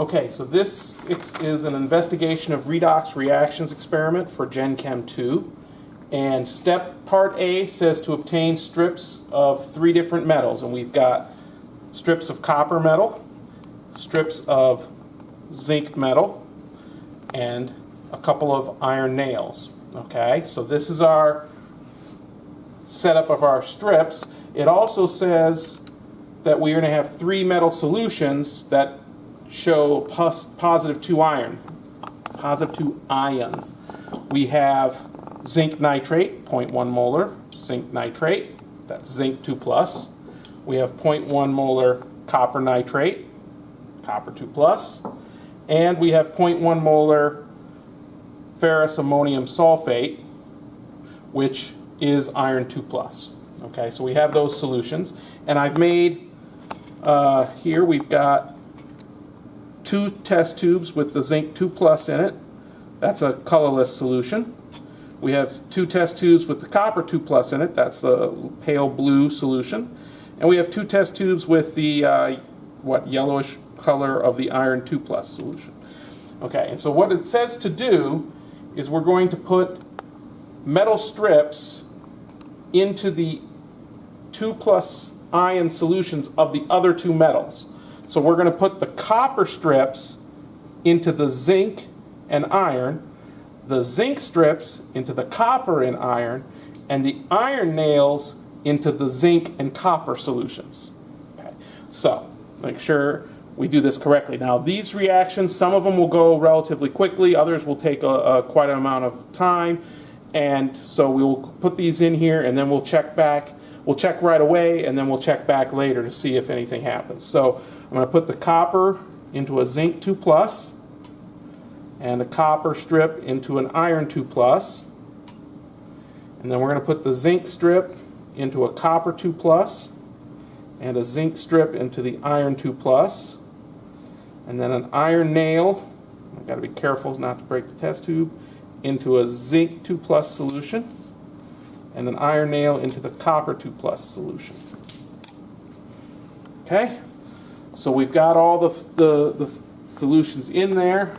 Okay, so this is an investigation of redox reactions experiment for Gen Chem 2. And part A says to obtain strips of 3 different metals. And we've got strips of copper metal, strips of zinc metal, and a couple of iron nails. Okay, so this is our setup of our strips. It also says that we are going to have 3 metal solutions that show positive 2 ions. We have zinc nitrate, 0.1 molar zinc nitrate, that's zinc 2+. We have 0.1 molar copper nitrate, copper 2+. And we have 0.1 molar ferrous ammonium sulfate, which is iron 2+. Okay, so we have those solutions. And I've made, here we've got 2 test tubes with the zinc 2+ in it. That's a colorless solution. We have 2 test tubes with the copper 2+ in it. That's the pale blue solution. And we have 2 test tubes with the yellowish color of the iron 2+ solution. Okay, and so what it says to do is we're going to put metal strips into the 2+ ion solutions of the other 2 metals. So we're going to put the copper strips into the zinc and iron, the zinc strips into the copper and iron, and the iron nails into the zinc and copper solutions. Okay. So make sure we do this correctly. Now these reactions, some of them will go relatively quickly, others will take quite an amount of time, and so we will put these in here and then we'll check back. We'll check right away and then we'll check back later to see if anything happens. So I'm going to put the copper into a zinc 2+, and a copper strip into an iron 2+, and then we're going to put the zinc strip into a copper 2+, and a zinc strip into the iron 2+, and then an iron nail, I've got to be careful not to break the test tube, into a zinc 2+ solution, and an iron nail into the copper 2+ solution. Okay, so we've got all the solutions in there,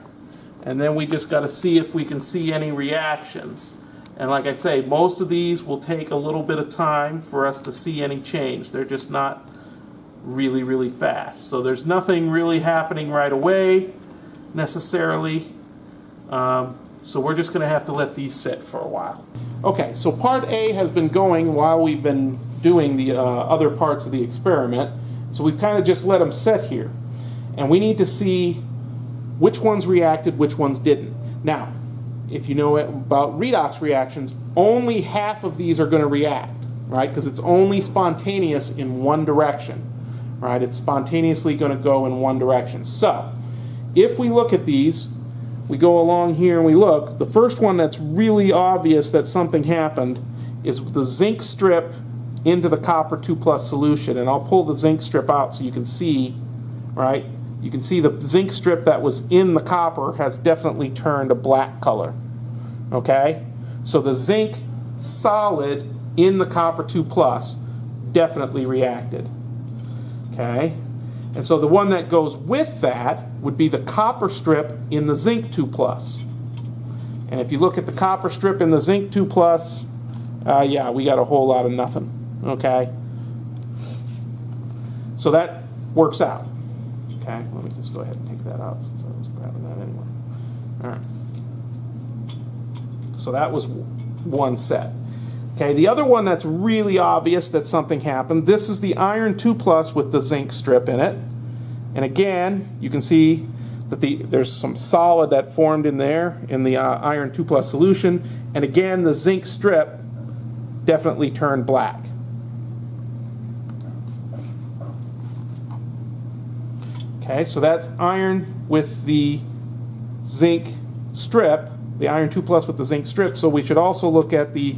and then we just got to see if we can see any reactions. And like I say, most of these will take a little bit of time for us to see any change. They're just not really, really fast. So there's nothing really happening right away necessarily. So we're just going to have to let these sit for a while. Okay, so part A has been going while we've been doing the other parts of the experiment. So we've kind of just let them sit here. And we need to see which ones reacted, which ones didn't. Now, if you know about redox reactions, only half of these are going to react, right? Because it's only spontaneous in one direction, right? It's spontaneously going to go in one direction. So, if we look at these, we go along here and we look, the first one that's really obvious that something happened is the zinc strip into the copper 2+ solution. And I'll pull the zinc strip out so you can see, right? You can see the zinc strip that was in the copper has definitely turned a black color. Okay? So the zinc solid in the copper 2+ definitely reacted. Okay? And so the one that goes with that would be the copper strip in the zinc 2+. And if you look at the copper strip in the zinc 2+, yeah, we got a whole lot of nothing. Okay? So that works out. Okay, let me just go ahead and take that out since I was grabbing that anyway. All right. So that was one set. Okay, the other one that's really obvious that something happened, this is the iron 2+ with the zinc strip in it. And again, you can see that there's some solid that formed in there in the iron 2+ solution. And again, the zinc strip definitely turned black. Okay, so that's iron with the zinc strip, the iron 2+ with the zinc strip. So we should also look at the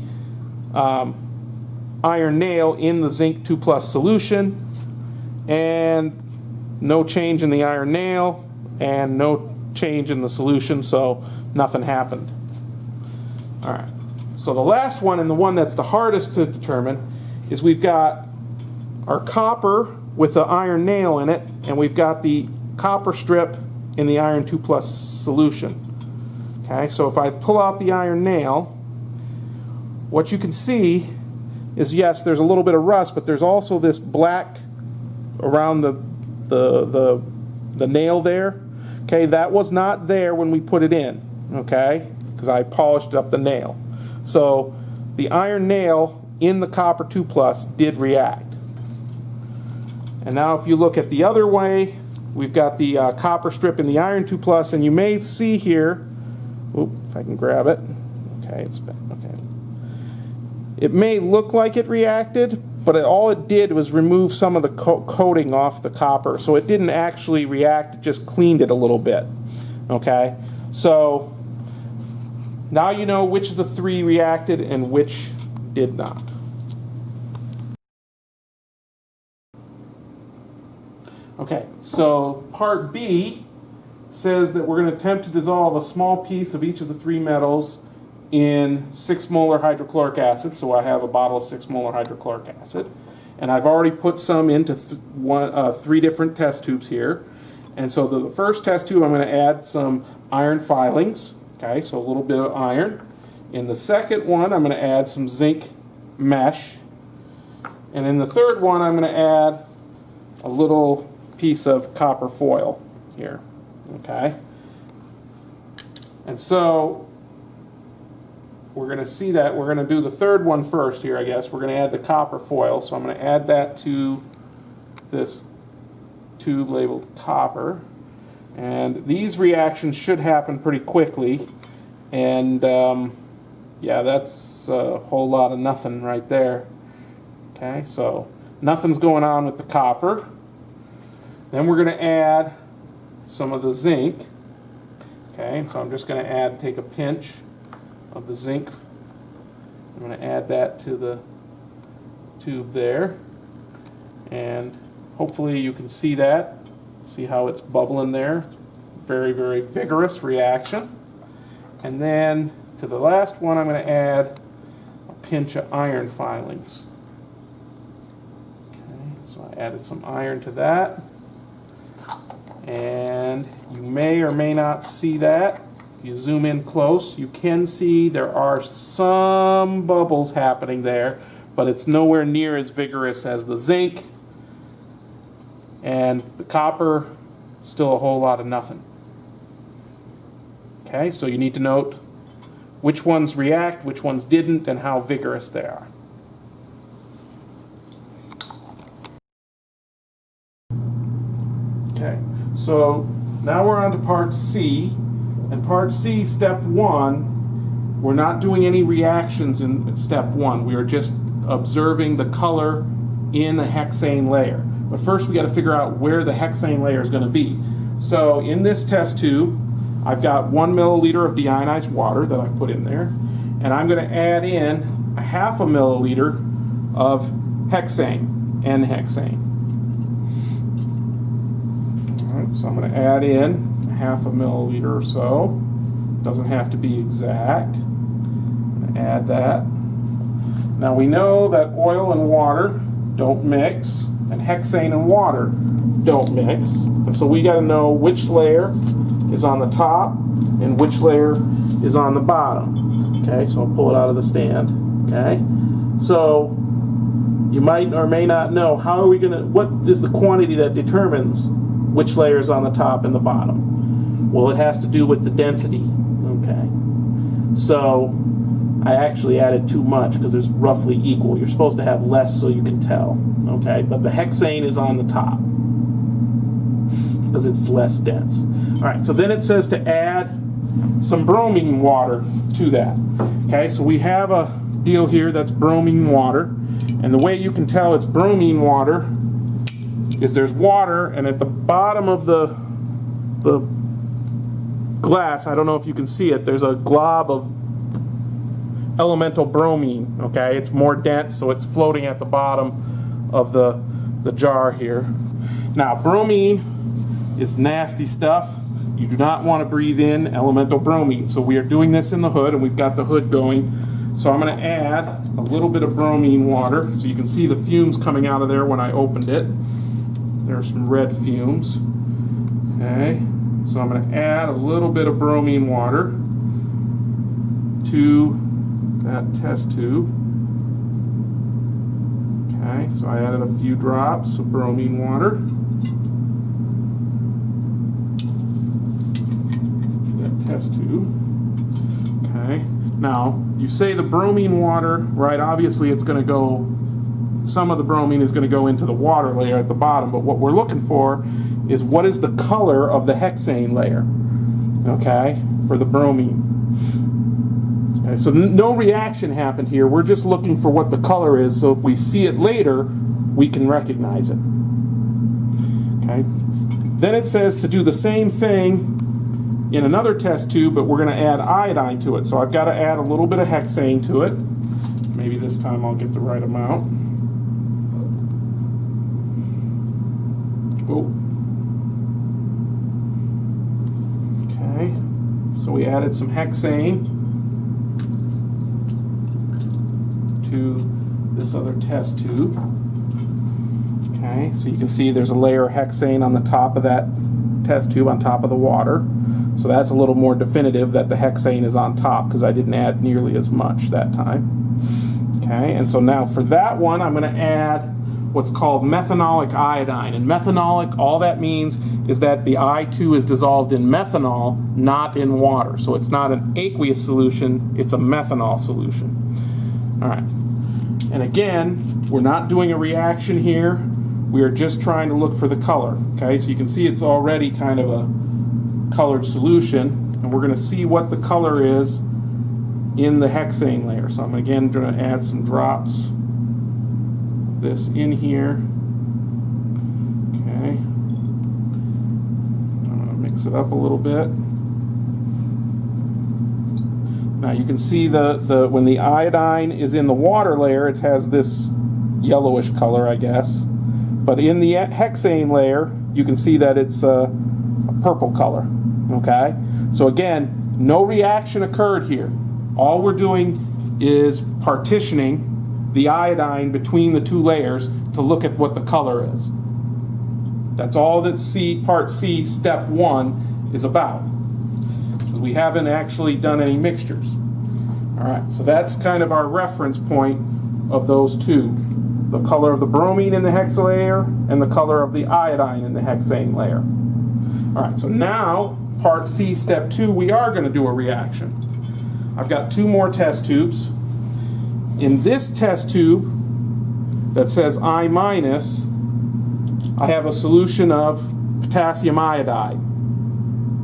iron nail in the zinc 2+ solution, and no change in the iron nail, and no change in the solution, so nothing happened. All right, so the last one, and the one that's the hardest to determine, is we've got our copper with the iron nail in it, and we've got the copper strip in the iron 2 plus solution. Okay, so if I pull out the iron nail, what you can see is, yes, there's a little bit of rust, but there's also this black around the nail there. Okay, that was not there when we put it in, okay, because I polished up the nail. So the iron nail in the copper 2 plus did react. And now if you look at the other way, we've got the copper strip in the iron 2 plus, and you may see here, if I can grab it, okay, it's okay. It may look like it reacted, but all it did was remove some of the coating off the copper, so it didn't actually react, it just cleaned it a little bit. Okay, so now you know which of the three reacted and which did not. Okay, so part B says that we're going to attempt to dissolve a small piece of each of the three metals in 6 molar hydrochloric acid. So I have a bottle of 6 molar hydrochloric acid. And I've already put some into 3 different test tubes here. And so the first test tube, I'm going to add some iron filings. Okay, so a little bit of iron. In the second one, I'm going to add some zinc mesh. And in the third one, I'm going to add a little piece of copper foil here. Okay. And so we're going to see that. We're going to do the third one first here, I guess. We're going to add the copper foil. So I'm going to add that to this tube labeled copper. And these reactions should happen pretty quickly. And yeah, that's a whole lot of nothing right there. Okay, so nothing's going on with the copper. Then we're going to add some of the zinc. Okay, so I'm just going to take a pinch of the zinc. I'm going to add that to the tube there. And hopefully you can see that. See how it's bubbling there. Very, very vigorous reaction. And then to the last one, I'm going to add a pinch of iron filings. Okay, so I added some iron to that. And you may or may not see that. If you zoom in close, you can see there are some bubbles happening there, but it's nowhere near as vigorous as the zinc. And the copper, still a whole lot of nothing. Okay, so you need to note which ones react, which ones didn't, and how vigorous they are. Okay, so now we're on to part C. And part C, step 1, we're not doing any reactions in step 1. We are just observing the color in the hexane layer. But first we got to figure out where the hexane layer is going to be. So in this test tube, I've got 1 milliliter of deionized water that I've put in there. And I'm going to add in a 1/2 milliliter of hexane, N-hexane. Alright, so I'm going to add in 1/2 milliliter or so. Doesn't have to be exact. I'm going to add that. Now we know that oil and water don't mix, and hexane and water don't mix. And so we got to know which layer is on the top and which layer is on the bottom. Okay, so I'll pull it out of the stand. Okay, so you might or may not know, how are we going to, what is the quantity that determines which layer is on the top and the bottom? Well, it has to do with the density. Okay, so I actually added too much because it's roughly equal. You're supposed to have less so you can tell. Okay, but the hexane is on the top because it's less dense. All right, so then it says to add some bromine water to that. Okay, so we have a deal here that's bromine water, and the way you can tell it's bromine water is there's water, and at the bottom of the glass, I don't know if you can see it, there's a glob of elemental bromine. Okay, it's more dense, so it's floating at the bottom of the jar here. Now, bromine is nasty stuff. You do not want to breathe in elemental bromine. So we are doing this in the hood, and we've got the hood going. So I'm going to add a little bit of bromine water, so you can see the fumes coming out of there when I opened it. There are some red fumes. Okay, So I'm going to add a little bit of bromine water to that test tube. Okay, so I added a few drops of bromine water. That test tube. Okay, now you say the bromine water, right? Obviously it's going to go, some of the bromine is going to go into the water layer at the bottom, but what we're looking for is what is the color of the hexane layer, okay, for the bromine. Okay, so no reaction happened here. We're just looking for what the color is, so if we see it later, we can recognize it. Okay. Then it says to do the same thing in another test tube, but we're going to add iodine to it. So I've got to add a little bit of hexane to it. Maybe this time I'll get the right amount. Oh. Okay. So we added some hexane to this other test tube. Okay, so you can see there's a layer of hexane on the top of that test tube, on top of the water. So that's a little more definitive that the hexane is on top, because I didn't add nearly as much that time. Okay, and so now for that one, I'm going to add what's called methanolic iodine. And methanolic, all that means is that the I2 is dissolved in methanol, not in water. So it's not an aqueous solution, it's a methanol solution. All right, and again, we're not doing a reaction here. We are just trying to look for the color. Okay, so you can see it's already kind of a colored solution, and we're going to see what the color is in the hexane layer. So I'm again going to add some drops of this in here. Okay, I'm going to mix it up a little bit. Now you can see when the iodine is in the water layer, it has this yellowish color, I guess. But in the hexane layer, you can see that it's a purple color. Okay? So again, no reaction occurred here. All we're doing is partitioning the iodine between the two layers to look at what the color is. That's all that part C, step 1 is about. We haven't actually done any mixtures. All right, so that's kind of our reference point of those two. The color of the bromine in the hex layer and the color of the iodine in the hexane layer. All right, so now part C, step 2, we are going to do a reaction. I've got 2 more test tubes. In this test tube that says I-, I have a solution of potassium iodide.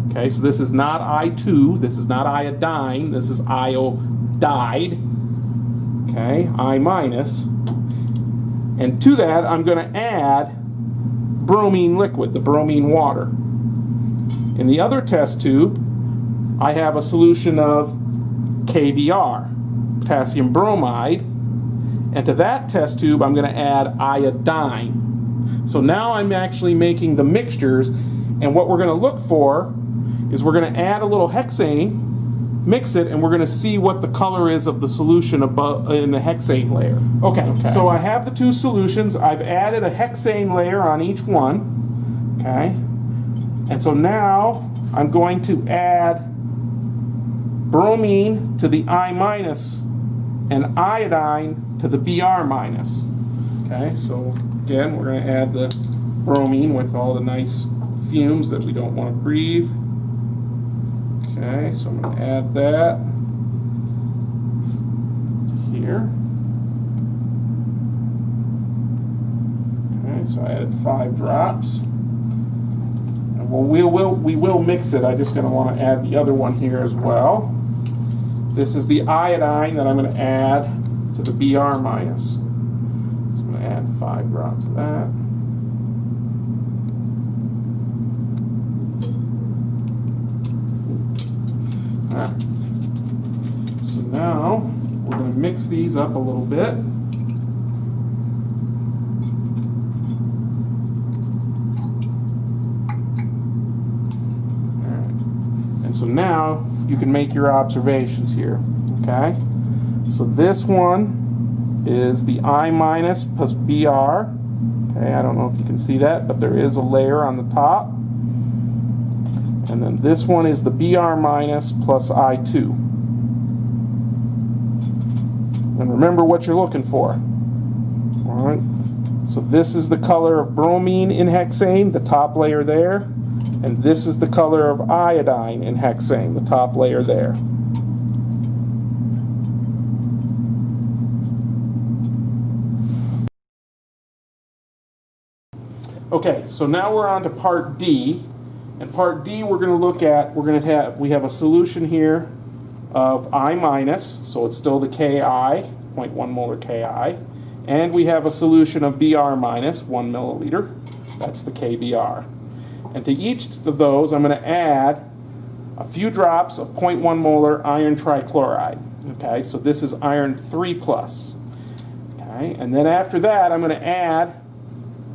Okay, so this is not I2, this is not iodine, this is iodide. Okay, I-. And to that, I'm going to add bromine liquid, the bromine water. In the other test tube, I have a solution of KBr, potassium bromide. And to that test tube, I'm going to add iodine. So now I'm actually making the mixtures, and what we're going to look for is we're going to add a little hexane, mix it, and we're going to see what the color is of the solution above in the hexane layer. Okay, so I have the 2 solutions. I've added a hexane layer on each one. Okay, and so now I'm going to add bromine to the I- and iodine to the Br-. Okay, so again, we're going to add the bromine with all the nice fumes that we don't want to breathe. Okay, so I'm going to add that here. Okay, so I added 5 drops. And we will mix it. I'm just going to want to add the other one here as well. This is the iodine that I'm going to add to the Br-. So I'm going to add 5 drops of that. Alright, so now we're going to mix these up a little bit. Alright, and so now you can make your observations here. Okay, so this one is the I- plus Br. Okay, I don't know if you can see that, but there is a layer on the top. And then this one is the Br minus plus I2. And remember what you're looking for. All right. So this is the color of bromine in hexane, the top layer there. And this is the color of iodine in hexane, the top layer there. Okay, so now we're on to part D. And part D we're going to look at, we have a solution here of I minus, so it's still the Ki, 0.1 molar Ki. And we have a solution of Br minus, 1 milliliter. That's the KBr. And to each of those, I'm going to add a few drops of 0.1 molar iron trichloride. Okay, so this is iron 3 plus. Okay, and then after that, I'm going to add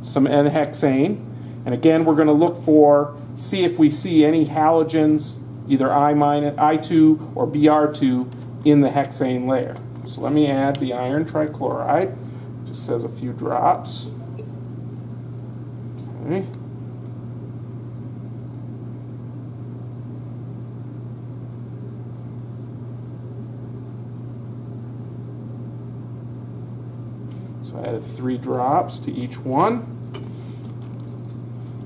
some N-hexane. And again, we're going to look for, see if we see any halogens, either I2 or Br2 in the hexane layer. So let me add the iron trichloride. Just says a few drops. Okay. So I added 3 drops to each one.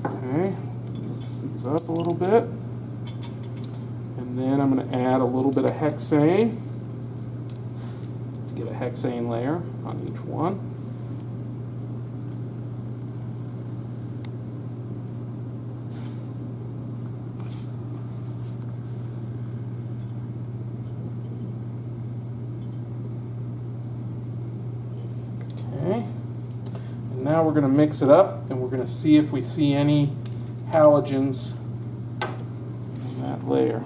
Okay, mix these up a little bit. And then I'm going to add a little bit of hexane. Get a hexane layer on each one. Okay, and now we're going to mix it up and we're going to see if we see any halogens in that layer.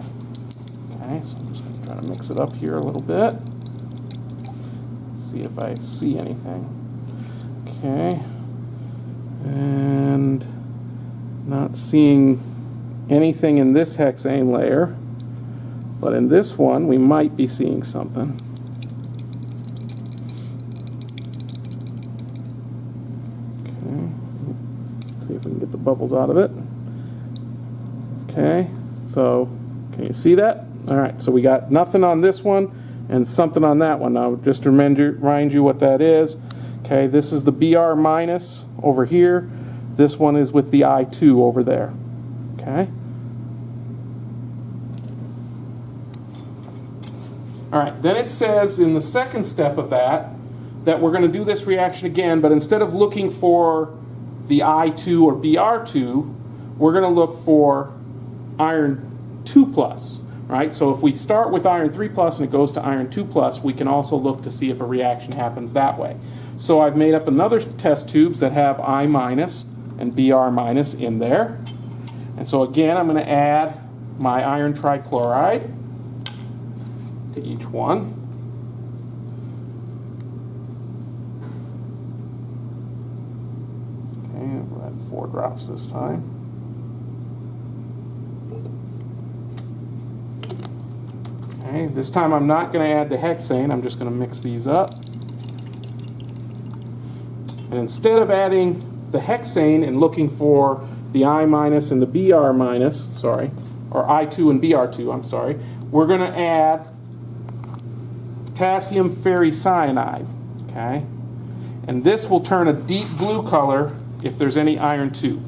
Okay, so I'm just going to try to mix it up here a little bit. See if I see anything. Okay, and not seeing anything in this hexane layer, but in this one we might be seeing something. See if we can get the bubbles out of it. Okay, so can you see that? All right, so we got nothing on this one and something on that one. Now, just to remind you what that is. Okay, this is the Br minus over here. This one is with the I2 over there. Okay. All right, then it says in the second step of that we're going to do this reaction again, but instead of looking for the I2 or Br2, we're going to look for iron 2 plus, right? So if we start with iron 3 plus and it goes to iron 2 plus, we can also look to see if a reaction happens that way. So I've made up another test tubes that have I minus and Br minus in there. And so again, I'm going to add my iron trichloride to each one. We'll add 4 drops this time. Okay, this time I'm not going to add the hexane, I'm just going to mix these up. And instead of adding the hexane and looking for the I minus and the Br minus, sorry, or I2 and Br2, I'm sorry, we're going to add potassium ferricyanide, okay? And this will turn a deep blue color if there's any iron 2.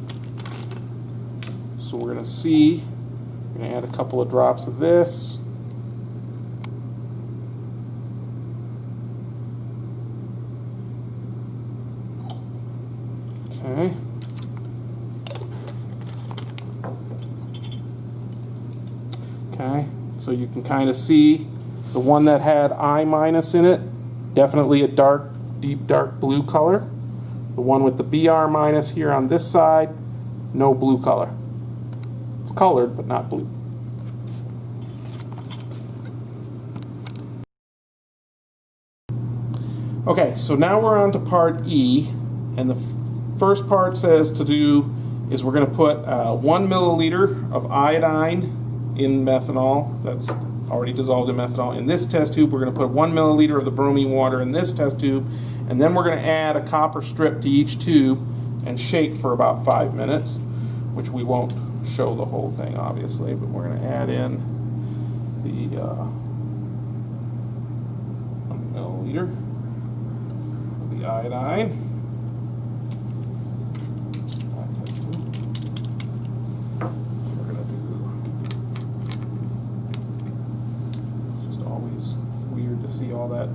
So we're going to see, we're going to add a couple of drops of this. Okay. Okay, so you can kind of see the one that had I minus in it, definitely a dark, deep dark blue color. The one with the Br minus here on this side, no blue color. It's colored, but not blue. Okay, so now we're on to part E, and the first part says to do is we're going to put 1 milliliter of iodine in methanol that's already dissolved in methanol in this test tube. We're going to put 1 milliliter of the bromine water in this test tube, and then we're going to add a copper strip to each tube and shake for about 5 minutes, which we won't show the whole thing, obviously, but we're going to add in the 1 milliliter of the iodine. We're going to do, it's just always weird to see all that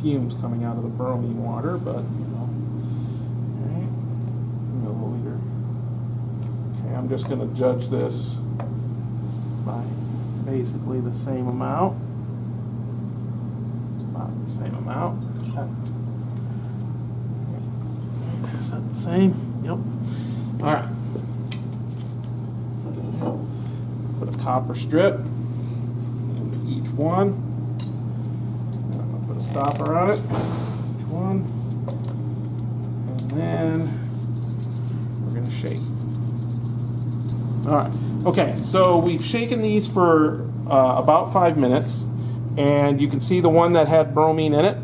fumes coming out of the bromine water, but you know. Alright, milliliter. Okay, I'm just going to judge this by basically the same amount. It's about the same amount. Is that the same? Yep. Alright. Put a copper strip into each one. Stopper on it, each one, and then we're going to shake. All right, okay, so we've shaken these for about 5 minutes, and you can see the one that had bromine in it.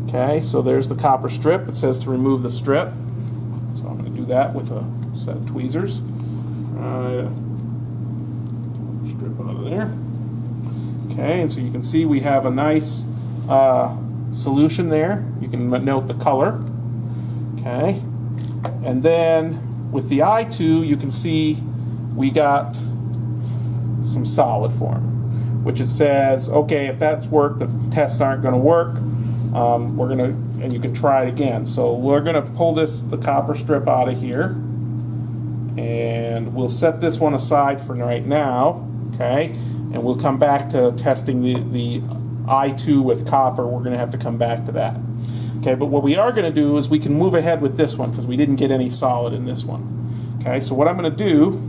Okay, so there's the copper strip. It says to remove the strip, so I'm going to do that with a set of tweezers. Strip out of there. Okay, and so you can see we have a nice solution there. You can note the color. Okay, and then with the I2 you can see we got some solid form, which it says, okay, if that's worked, the tests aren't going to work. We're going to, and you can try it again. So we're going to pull the copper strip out of here, and we'll set this one aside for right now. Okay, and we'll come back to testing the I2 with copper. We're going to have to come back to that. Okay, but what we are going to do is we can move ahead with this one because we didn't get any solid in this one. Okay, so what I'm going to do,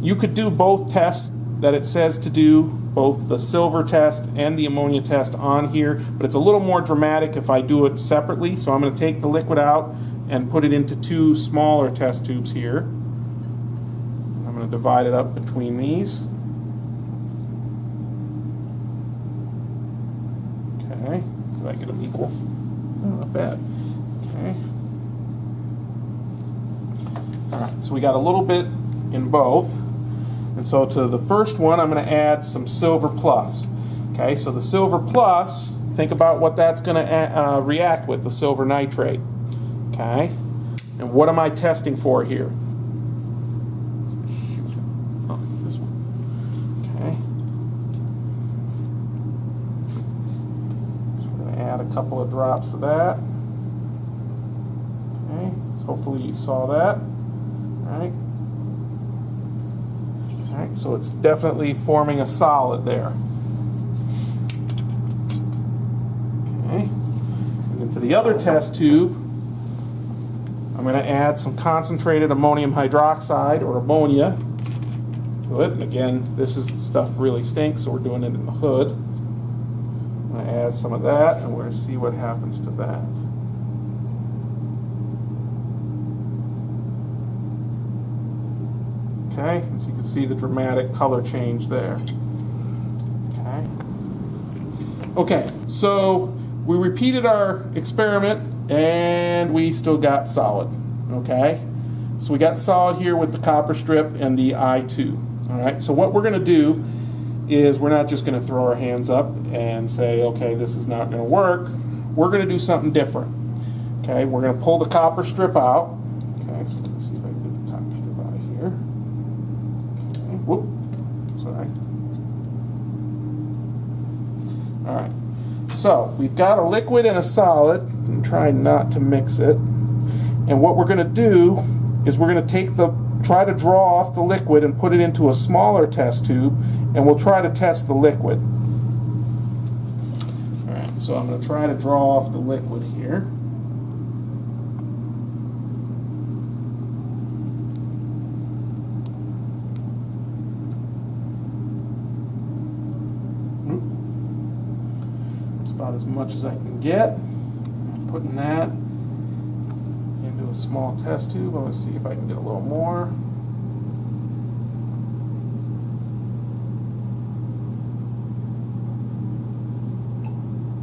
you could do both tests that it says to do, both the silver test and the ammonia test on here, but it's a little more dramatic if I do it separately. So I'm going to take the liquid out and put it into 2 smaller test tubes here. I'm going to divide it up between these. Okay, did I get them equal? Oh, not bad. Okay. All right, so we got a little bit in both. And so to the first one, I'm going to add some silver plus. Okay, so the silver plus, think about what that's going to react with, the silver nitrate. Okay, and what am I testing for here? Oh, this one. Okay. So we're going to add a couple of drops of that. Okay, so hopefully you saw that. All right. Alright, so it's definitely forming a solid there. Okay, and into the other test tube, I'm going to add some concentrated ammonium hydroxide or ammonia to it. And again, this stuff really stinks, so we're doing it in the hood. I'm going to add some of that, and we're going to see what happens to that. Okay, as you can see the dramatic color change there. Okay. Okay, so we repeated our experiment and we still got solid. Okay, so we got solid here with the copper strip and the I2. All right, so what we're going to do is we're not just going to throw our hands up and say, okay, this is not going to work. We're going to do something different. Okay, we're going to pull the copper strip out. Okay, so let's see if I can get the copper strip out of here. Whoop, sorry. All right, so we've got a liquid and a solid. I'm trying not to mix it. And what we're going to do is we're going to try to draw off the liquid and put it into a smaller test tube, and we'll try to test the liquid. All right, so I'm going to try to draw off the liquid here. About as much as I can get. I'm putting that into a small test tube. I'm going to see if I can get a little more.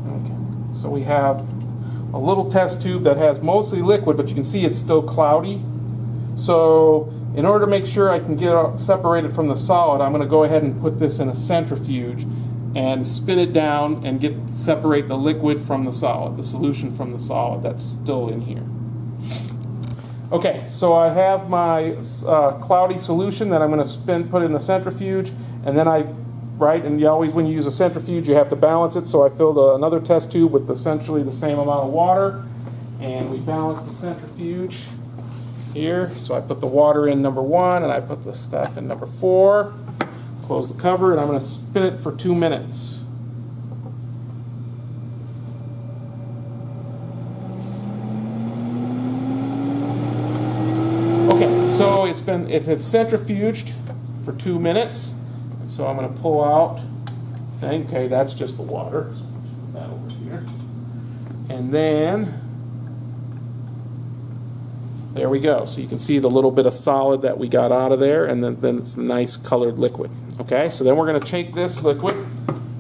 Okay, so we have a little test tube that has mostly liquid, but you can see it's still cloudy. So in order to make sure I can get it separated from the solid, I'm going to go ahead and put this in a centrifuge and spin it down and separate the liquid from the solid, the solution from the solid that's still in here. Okay, so I have my cloudy solution that I'm going to put in the centrifuge, and then and you always, when you use a centrifuge, you have to balance it, so I filled another test tube with essentially the same amount of water, and we balance the centrifuge here. So I put the water in number 1, and I put the stuff in number 4. Close the cover, and I'm going to spin it for 2 minutes. Okay, so it has centrifuged for 2 minutes, and so I'm going to pull out. Okay, that's just the water. So put that over here, and then there we go. So you can see the little bit of solid that we got out of there, and then it's the nice colored liquid. Okay, so then we're going to take this liquid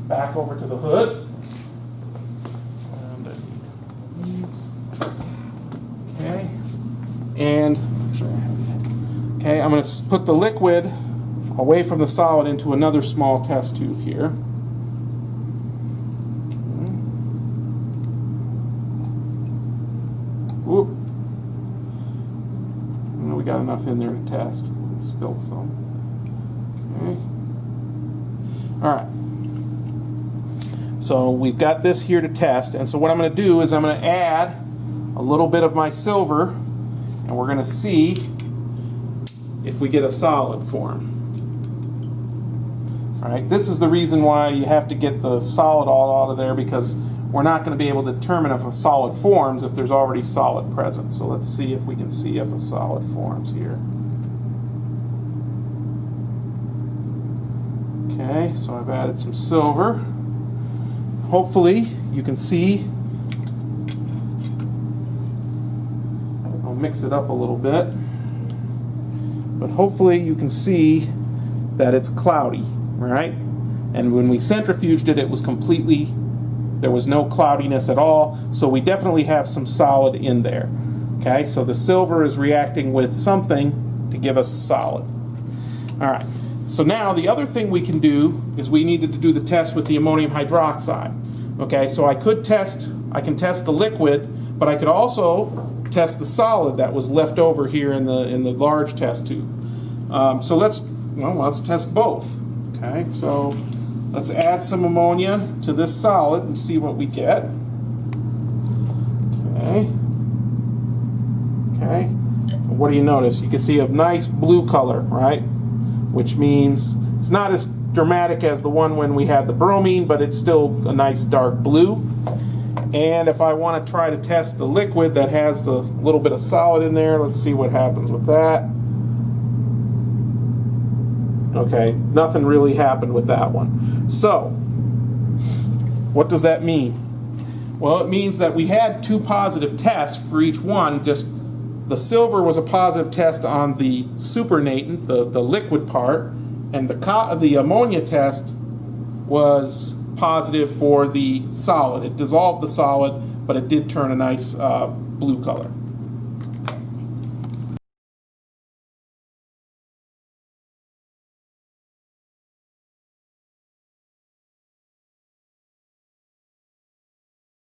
back over to the hood. Okay, and okay, I'm going to put the liquid away from the solid into another small test tube here. Whoop. We got enough in there to test. Spilled some. Okay. All right. So we've got this here to test, and so what I'm going to do is I'm going to add a little bit of my silver, and we're going to see if we get a solid form. All right. This is the reason why you have to get the solid all out of there, because we're not going to be able to determine if a solid forms if there's already solid present. So let's see if we can see if a solid forms here. Okay, so I've added some silver. Hopefully you can see. I'll mix it up a little bit. But hopefully you can see that it's cloudy, right? And when we centrifuged it, it was completely, there was no cloudiness at all, so we definitely have some solid in there. Okay, so the silver is reacting with something to give us a solid. All right, so now the other thing we can do is we needed to do the test with the ammonium hydroxide. Okay, so I can test the liquid, but I could also test the solid that was left over here in the large test tube. So let's test both. Okay, so let's add some ammonia to this solid and see what we get. Okay. Okay. What do you notice? You can see a nice blue color, right? Which means it's not as dramatic as the one when we had the bromine, but it's still a nice dark blue. And if I want to try to test the liquid that has the little bit of solid in there, let's see what happens with that. Okay, nothing really happened with that one. So, what does that mean? Well, it means that we had 2 positive tests for each one. Just the silver was a positive test on the supernatant, the liquid part, and the ammonia test was positive for the solid. It dissolved the solid, but it did turn a nice blue color.